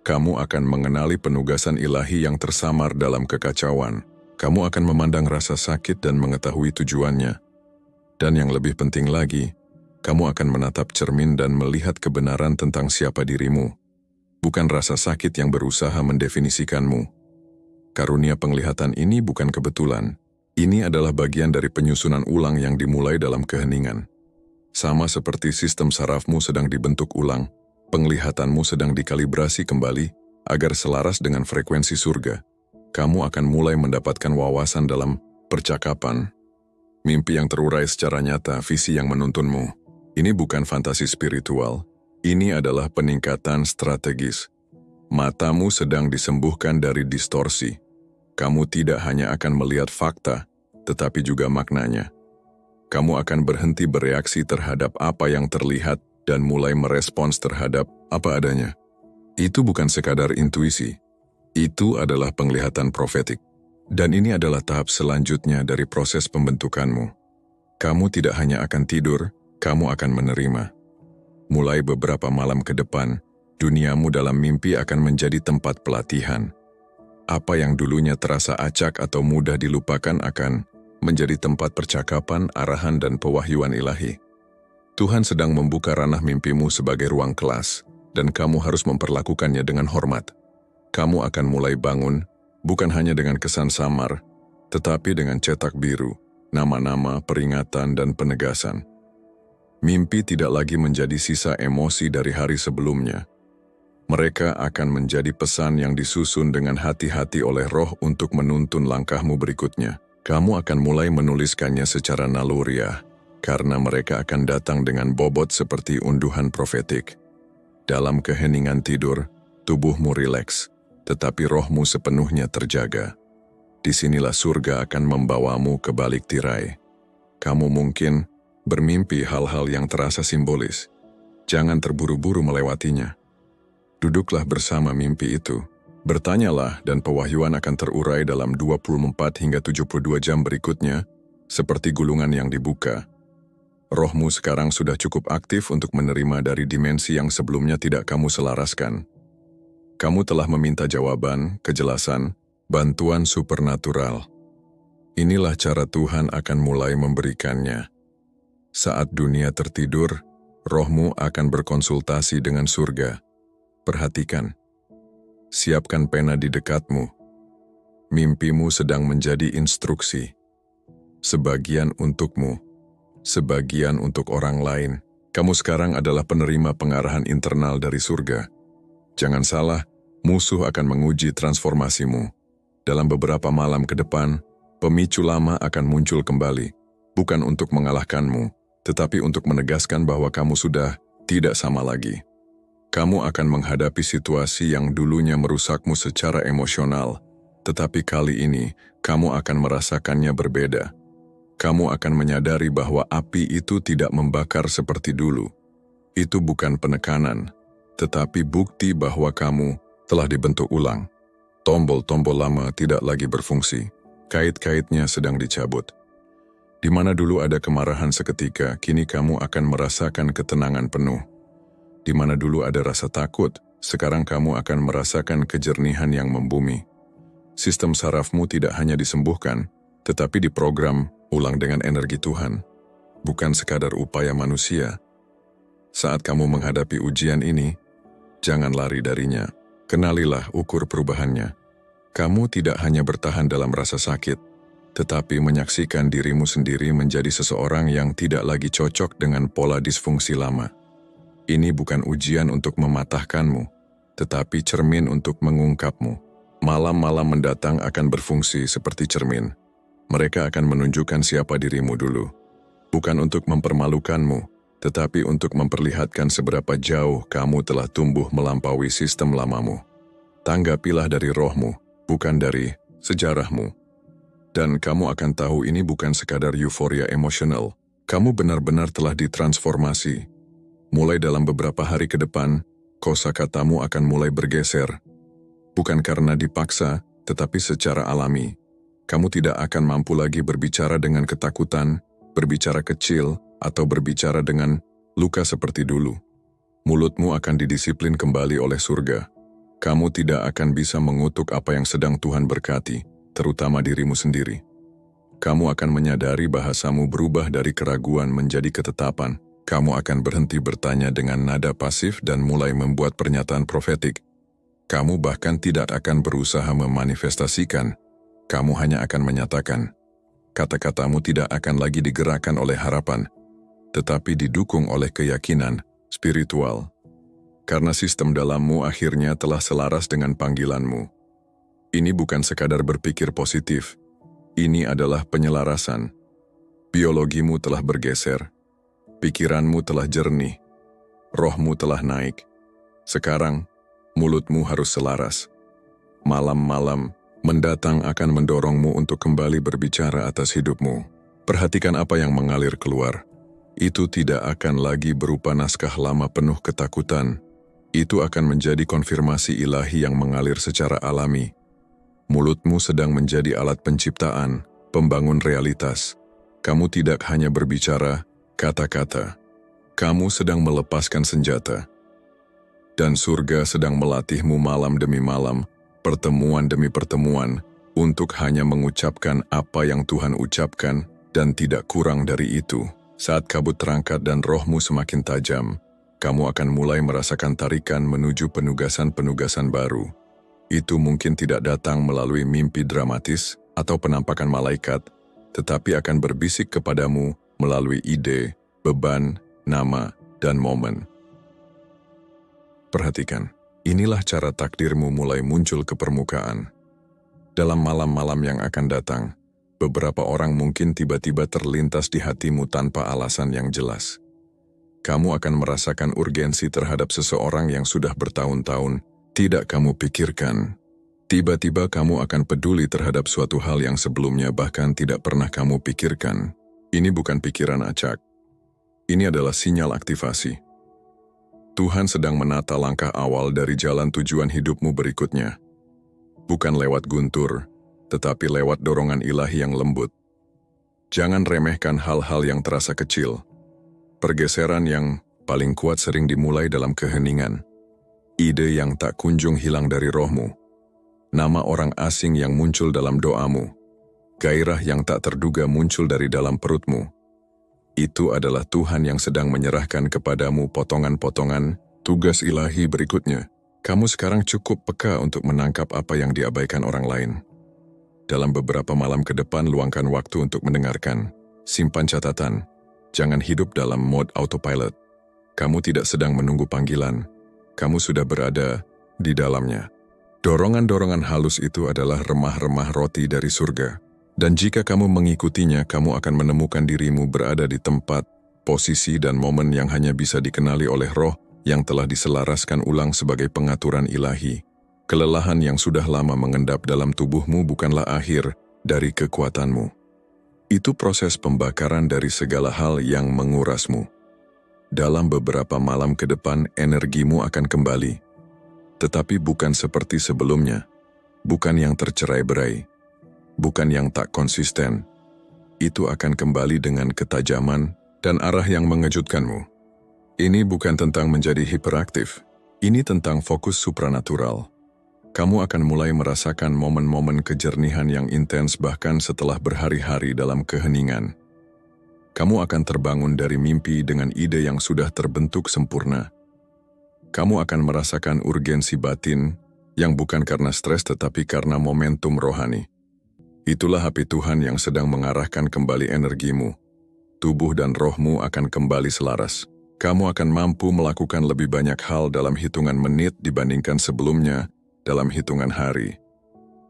S1: Kamu akan mengenali penugasan ilahi yang tersamar dalam kekacauan. Kamu akan memandang rasa sakit dan mengetahui tujuannya. Dan yang lebih penting lagi, kamu akan menatap cermin dan melihat kebenaran tentang siapa dirimu. Bukan rasa sakit yang berusaha mendefinisikanmu. Karunia penglihatan ini bukan kebetulan. Ini adalah bagian dari penyusunan ulang yang dimulai dalam keheningan. Sama seperti sistem sarafmu sedang dibentuk ulang, penglihatanmu sedang dikalibrasi kembali agar selaras dengan frekuensi surga. Kamu akan mulai mendapatkan wawasan dalam percakapan. Mimpi yang terurai secara nyata, visi yang menuntunmu. Ini bukan fantasi spiritual. Ini adalah peningkatan strategis. Matamu sedang disembuhkan dari distorsi. Kamu tidak hanya akan melihat fakta, tetapi juga maknanya. Kamu akan berhenti bereaksi terhadap apa yang terlihat dan mulai merespons terhadap apa adanya. Itu bukan sekadar intuisi. Itu adalah penglihatan profetik. Dan ini adalah tahap selanjutnya dari proses pembentukanmu. Kamu tidak hanya akan tidur, kamu akan menerima. Mulai beberapa malam ke depan, duniamu dalam mimpi akan menjadi tempat pelatihan. Apa yang dulunya terasa acak atau mudah dilupakan akan menjadi tempat percakapan, arahan, dan pewahyuan ilahi. Tuhan sedang membuka ranah mimpimu sebagai ruang kelas, dan kamu harus memperlakukannya dengan hormat. Kamu akan mulai bangun, bukan hanya dengan kesan samar, tetapi dengan cetak biru, nama-nama, peringatan, dan penegasan. Mimpi tidak lagi menjadi sisa emosi dari hari sebelumnya. Mereka akan menjadi pesan yang disusun dengan hati-hati oleh Roh untuk menuntun langkahmu berikutnya. Kamu akan mulai menuliskannya secara naluriah, karena mereka akan datang dengan bobot seperti unduhan profetik. Dalam keheningan tidur, tubuhmu rileks, tetapi rohmu sepenuhnya terjaga. Disinilah surga akan membawamu ke balik tirai. Kamu mungkin bermimpi hal-hal yang terasa simbolis. Jangan terburu-buru melewatinya. Duduklah bersama mimpi itu. Bertanyalah dan pewahyuan akan terurai dalam 24 hingga 72 jam berikutnya, seperti gulungan yang dibuka. Rohmu sekarang sudah cukup aktif untuk menerima dari dimensi yang sebelumnya tidak kamu selaraskan. Kamu telah meminta jawaban, kejelasan, bantuan supernatural. Inilah cara Tuhan akan mulai memberikannya. Saat dunia tertidur, rohmu akan berkonsultasi dengan surga. Perhatikan. Siapkan pena di dekatmu. Mimpimu sedang menjadi instruksi. Sebagian untukmu, sebagian untuk orang lain. Kamu sekarang adalah penerima pengarahan internal dari surga. Jangan salah, musuh akan menguji transformasimu. Dalam beberapa malam ke depan, pemicu lama akan muncul kembali, bukan untuk mengalahkanmu, tetapi untuk menegaskan bahwa kamu sudah tidak sama lagi. Kamu akan menghadapi situasi yang dulunya merusakmu secara emosional, tetapi kali ini kamu akan merasakannya berbeda. Kamu akan menyadari bahwa api itu tidak membakar seperti dulu. Itu bukan penekanan, tetapi bukti bahwa kamu telah dibentuk ulang. Tombol-tombol lama tidak lagi berfungsi. Kait-kaitnya sedang dicabut. Di mana dulu ada kemarahan seketika, kini kamu akan merasakan ketenangan penuh. Di mana dulu ada rasa takut, sekarang kamu akan merasakan kejernihan yang membumi. Sistem sarafmu tidak hanya disembuhkan, tetapi diprogram ulang dengan energi Tuhan, bukan sekadar upaya manusia. Saat kamu menghadapi ujian ini, jangan lari darinya. Kenalilah ukur perubahannya. Kamu tidak hanya bertahan dalam rasa sakit, tetapi menyaksikan dirimu sendiri menjadi seseorang yang tidak lagi cocok dengan pola disfungsi lama. Ini bukan ujian untuk mematahkanmu, tetapi cermin untuk mengungkapmu. Malam-malam mendatang akan berfungsi seperti cermin. Mereka akan menunjukkan siapa dirimu dulu. Bukan untuk mempermalukanmu, tetapi untuk memperlihatkan seberapa jauh kamu telah tumbuh melampaui sistem lamamu. Tanggapilah dari rohmu, bukan dari sejarahmu. Dan kamu akan tahu ini bukan sekadar euforia emosional. Kamu benar-benar telah ditransformasi. Mulai dalam beberapa hari ke depan, kosakatamu akan mulai bergeser. Bukan karena dipaksa, tetapi secara alami. Kamu tidak akan mampu lagi berbicara dengan ketakutan, berbicara kecil, atau berbicara dengan luka seperti dulu. Mulutmu akan didisiplin kembali oleh surga. Kamu tidak akan bisa mengutuk apa yang sedang Tuhan berkati, terutama dirimu sendiri. Kamu akan menyadari bahasamu berubah dari keraguan menjadi ketetapan. Kamu akan berhenti bertanya dengan nada pasif dan mulai membuat pernyataan profetik. Kamu bahkan tidak akan berusaha memanifestasikan. Kamu hanya akan menyatakan. Kata-katamu tidak akan lagi digerakkan oleh harapan, tetapi didukung oleh keyakinan spiritual. Karena sistem dalammu akhirnya telah selaras dengan panggilanmu. Ini bukan sekadar berpikir positif. Ini adalah penyelarasan. Biologimu telah bergeser. Pikiranmu telah jernih, rohmu telah naik. Sekarang, mulutmu harus selaras. Malam-malam mendatang akan mendorongmu untuk kembali berbicara atas hidupmu. Perhatikan apa yang mengalir keluar. Itu tidak akan lagi berupa naskah lama penuh ketakutan. Itu akan menjadi konfirmasi ilahi yang mengalir secara alami. Mulutmu sedang menjadi alat penciptaan, pembangun realitas. Kamu tidak hanya berbicara kata-kata, kamu sedang melepaskan senjata. Dan surga sedang melatihmu malam demi malam, pertemuan demi pertemuan, untuk hanya mengucapkan apa yang Tuhan ucapkan dan tidak kurang dari itu. Saat kabut terangkat dan rohmu semakin tajam, kamu akan mulai merasakan tarikan menuju penugasan-penugasan baru. Itu mungkin tidak datang melalui mimpi dramatis atau penampakan malaikat, tetapi akan berbisik kepadamu melalui ide, beban, nama, dan momen. Perhatikan, inilah cara takdirmu mulai muncul ke permukaan. Dalam malam-malam yang akan datang, beberapa orang mungkin tiba-tiba terlintas di hatimu tanpa alasan yang jelas. Kamu akan merasakan urgensi terhadap seseorang yang sudah bertahun-tahun tidak kamu pikirkan. Tiba-tiba kamu akan peduli terhadap suatu hal yang sebelumnya bahkan tidak pernah kamu pikirkan. Ini bukan pikiran acak. Ini adalah sinyal aktivasi. Tuhan sedang menata langkah awal dari jalan tujuan hidupmu berikutnya. Bukan lewat guntur, tetapi lewat dorongan ilahi yang lembut. Jangan remehkan hal-hal yang terasa kecil. Pergeseran yang paling kuat sering dimulai dalam keheningan. Ide yang tak kunjung hilang dari rohmu. Nama orang asing yang muncul dalam doamu. Gairah yang tak terduga muncul dari dalam perutmu. Itu adalah Tuhan yang sedang menyerahkan kepadamu potongan-potongan tugas ilahi berikutnya. Kamu sekarang cukup peka untuk menangkap apa yang diabaikan orang lain. Dalam beberapa malam ke depan, luangkan waktu untuk mendengarkan. Simpan catatan. Jangan hidup dalam mode autopilot. Kamu tidak sedang menunggu panggilan. Kamu sudah berada di dalamnya. Dorongan-dorongan halus itu adalah remah-remah roti dari surga. Dan jika kamu mengikutinya, kamu akan menemukan dirimu berada di tempat, posisi, dan momen yang hanya bisa dikenali oleh roh yang telah diselaraskan ulang sebagai pengaturan ilahi. Kelelahan yang sudah lama mengendap dalam tubuhmu bukanlah akhir dari kekuatanmu. Itu proses pembakaran dari segala hal yang mengurasmu. Dalam beberapa malam ke depan, energimu akan kembali. Tetapi bukan seperti sebelumnya, bukan yang tercerai-berai, bukan yang tak konsisten. Itu akan kembali dengan ketajaman dan arah yang mengejutkanmu. Ini bukan tentang menjadi hiperaktif, ini tentang fokus supranatural. Kamu akan mulai merasakan momen-momen kejernihan yang intens bahkan setelah berhari-hari dalam keheningan. Kamu akan terbangun dari mimpi dengan ide yang sudah terbentuk sempurna. Kamu akan merasakan urgensi batin yang bukan karena stres tetapi karena momentum rohani. Itulah api Tuhan yang sedang mengarahkan kembali energimu. Tubuh dan rohmu akan kembali selaras. Kamu akan mampu melakukan lebih banyak hal dalam hitungan menit dibandingkan sebelumnya dalam hitungan hari.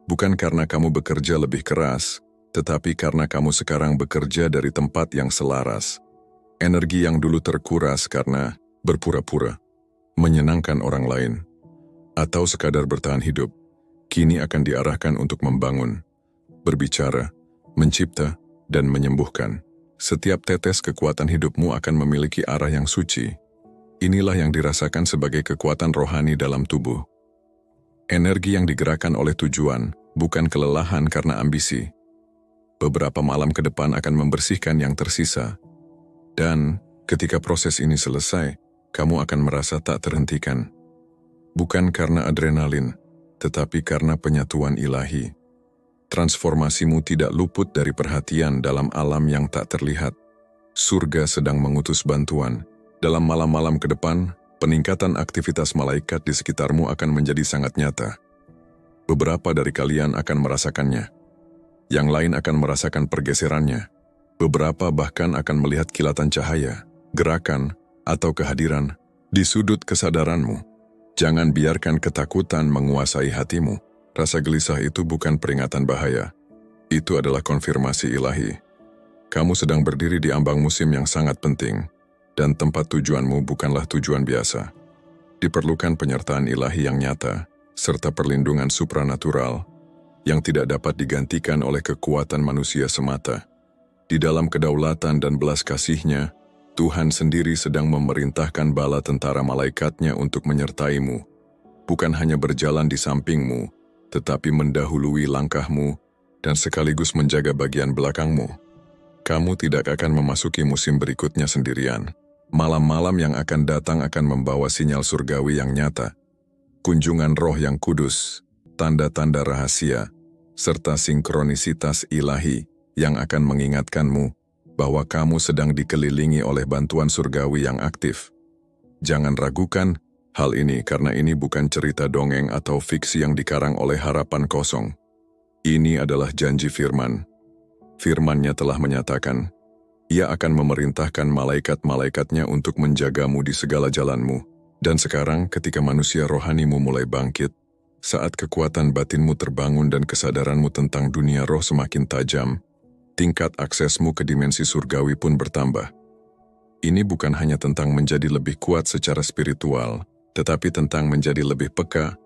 S1: Bukan karena kamu bekerja lebih keras, tetapi karena kamu sekarang bekerja dari tempat yang selaras. Energi yang dulu terkuras karena berpura-pura, menyenangkan orang lain, atau sekadar bertahan hidup, kini akan diarahkan untuk membangun, berbicara, mencipta, dan menyembuhkan. Setiap tetes kekuatan hidupmu akan memiliki arah yang suci. Inilah yang dirasakan sebagai kekuatan rohani dalam tubuh. Energi yang digerakkan oleh tujuan, bukan kelelahan karena ambisi, Beberapa malam ke depan akan membersihkan yang tersisa. Dan ketika proses ini selesai, kamu akan merasa tak terhentikan. Bukan karena adrenalin, tetapi karena penyatuan ilahi. Transformasimu tidak luput dari perhatian dalam alam yang tak terlihat. Surga sedang mengutus bantuan. Dalam malam-malam ke depan, peningkatan aktivitas malaikat di sekitarmu akan menjadi sangat nyata. Beberapa dari kalian akan merasakannya. Yang lain akan merasakan pergeserannya. Beberapa bahkan akan melihat kilatan cahaya, gerakan, atau kehadiran di sudut kesadaranmu. Jangan biarkan ketakutan menguasai hatimu. Rasa gelisah itu bukan peringatan bahaya. Itu adalah konfirmasi ilahi. Kamu sedang berdiri di ambang musim yang sangat penting, dan tempat tujuanmu bukanlah tujuan biasa. Diperlukan penyertaan ilahi yang nyata, serta perlindungan supranatural yang tidak dapat digantikan oleh kekuatan manusia semata. Di dalam kedaulatan dan belas kasih-Nya, Tuhan sendiri sedang memerintahkan bala tentara malaikatnya untuk menyertaimu, bukan hanya berjalan di sampingmu, tetapi mendahului langkahmu dan sekaligus menjaga bagian belakangmu. Kamu tidak akan memasuki musim berikutnya sendirian. Malam-malam yang akan datang akan membawa sinyal surgawi yang nyata, kunjungan roh yang kudus, tanda-tanda rahasia, serta sinkronisitas ilahi yang akan mengingatkanmu bahwa kamu sedang dikelilingi oleh bantuan surgawi yang aktif. Jangan ragukan hal ini karena ini bukan cerita dongeng atau fiksi yang dikarang oleh harapan kosong. Ini adalah janji firman. Firman-Nya telah menyatakan, Ia akan memerintahkan malaikat-malaikatnya untuk menjagamu di segala jalanmu. Dan sekarang ketika manusia rohanimu mulai bangkit, saat kekuatan batinmu terbangun dan kesadaranmu tentang dunia roh semakin tajam, tingkat aksesmu ke dimensi surgawi pun bertambah. Ini bukan hanya tentang menjadi lebih kuat secara spiritual, tetapi tentang menjadi lebih peka,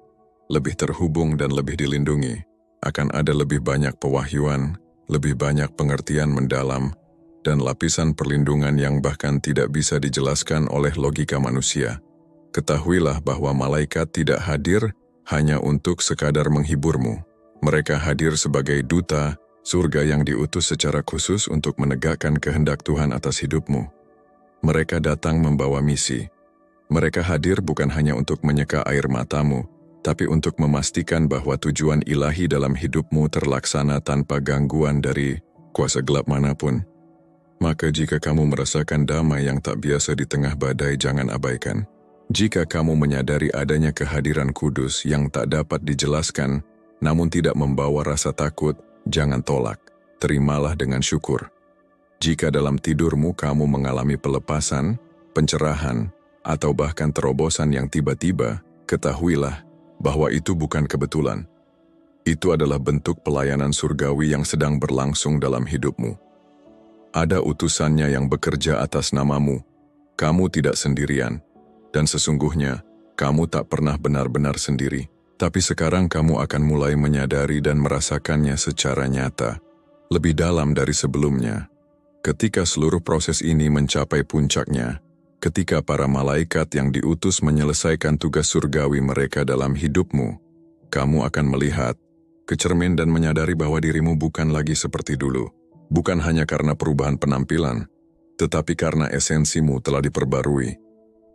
S1: lebih terhubung dan lebih dilindungi. Akan ada lebih banyak pewahyuan, lebih banyak pengertian mendalam, dan lapisan perlindungan yang bahkan tidak bisa dijelaskan oleh logika manusia. Ketahuilah bahwa malaikat tidak hadir hanya untuk sekadar menghiburmu. Mereka hadir sebagai duta surga yang diutus secara khusus untuk menegakkan kehendak Tuhan atas hidupmu. Mereka datang membawa misi. Mereka hadir bukan hanya untuk menyeka air matamu, tapi untuk memastikan bahwa tujuan ilahi dalam hidupmu terlaksana tanpa gangguan dari kuasa gelap manapun. Maka jika kamu merasakan damai yang tak biasa di tengah badai, jangan abaikan. Jika kamu menyadari adanya kehadiran kudus yang tak dapat dijelaskan, namun tidak membawa rasa takut, jangan tolak, terimalah dengan syukur. Jika dalam tidurmu kamu mengalami pelepasan, pencerahan, atau bahkan terobosan yang tiba-tiba, ketahuilah bahwa itu bukan kebetulan. Itu adalah bentuk pelayanan surgawi yang sedang berlangsung dalam hidupmu. Ada utusannya yang bekerja atas namamu. Kamu tidak sendirian, dan sesungguhnya kamu tak pernah benar-benar sendiri. Tapi sekarang kamu akan mulai menyadari dan merasakannya secara nyata, lebih dalam dari sebelumnya. Ketika seluruh proses ini mencapai puncaknya, ketika para malaikat yang diutus menyelesaikan tugas surgawi mereka dalam hidupmu, kamu akan melihat, kecermin dan menyadari bahwa dirimu bukan lagi seperti dulu. Bukan hanya karena perubahan penampilan, tetapi karena esensimu telah diperbarui.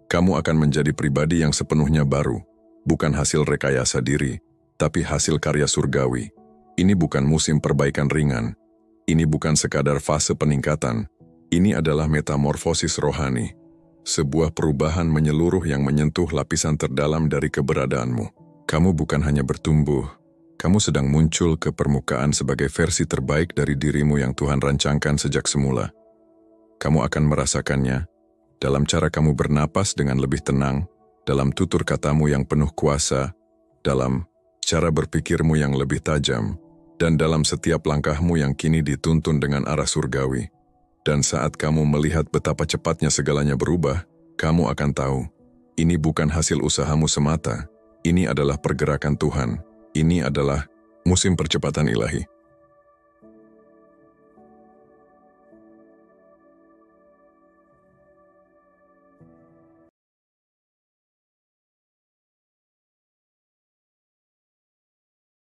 S1: Kamu akan menjadi pribadi yang sepenuhnya baru, bukan hasil rekayasa diri, tapi hasil karya surgawi. Ini bukan musim perbaikan ringan. Ini bukan sekadar fase peningkatan. Ini adalah metamorfosis rohani. Sebuah perubahan menyeluruh yang menyentuh lapisan terdalam dari keberadaanmu. Kamu bukan hanya bertumbuh, kamu sedang muncul ke permukaan sebagai versi terbaik dari dirimu yang Tuhan rancangkan sejak semula. Kamu akan merasakannya dalam cara kamu bernapas dengan lebih tenang, dalam tutur katamu yang penuh kuasa, dalam cara berpikirmu yang lebih tajam, dan dalam setiap langkahmu yang kini dituntun dengan arah surgawi. Dan saat kamu melihat betapa cepatnya segalanya berubah, kamu akan tahu, ini bukan hasil usahamu semata, ini adalah pergerakan Tuhan, ini adalah musim percepatan ilahi.